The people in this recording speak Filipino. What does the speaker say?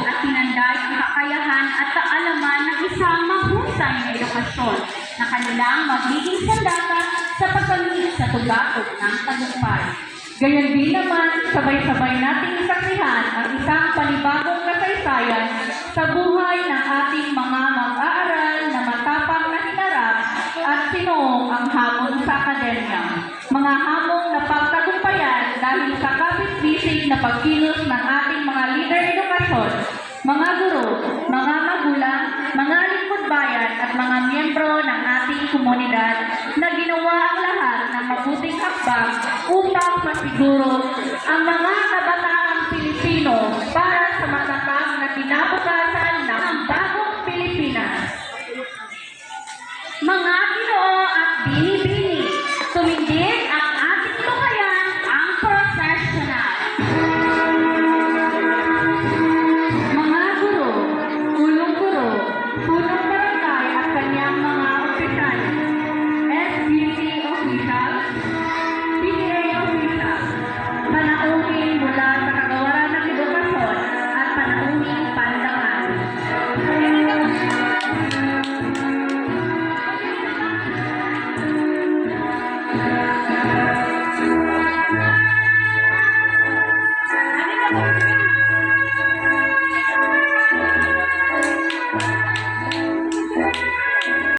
at tinanday ang kakayahan at kaalaman ng isang mahusay na edukasyon na kanilang magiging sandata sa pagkamit sa tugatog ng tagumpay. Gayon din naman, sabay-sabay nating isaksihan ang isang panibagong kasaysayan sa buhay ng ating mga mag-aaral na matapang na hinarap at sinuong ang hamon sa akademya. Mga hamong na pagtagumpayan dahil sa kapit-bisig na pagkilos ng ating mga leader edukasyon, mga guro, mga magulang, mga lingkod bayan at mga miyembro ng ating komunidad na ginawa ang lahat ng mabuting hakbang upang masiguro ang mga kabataang Pilipino para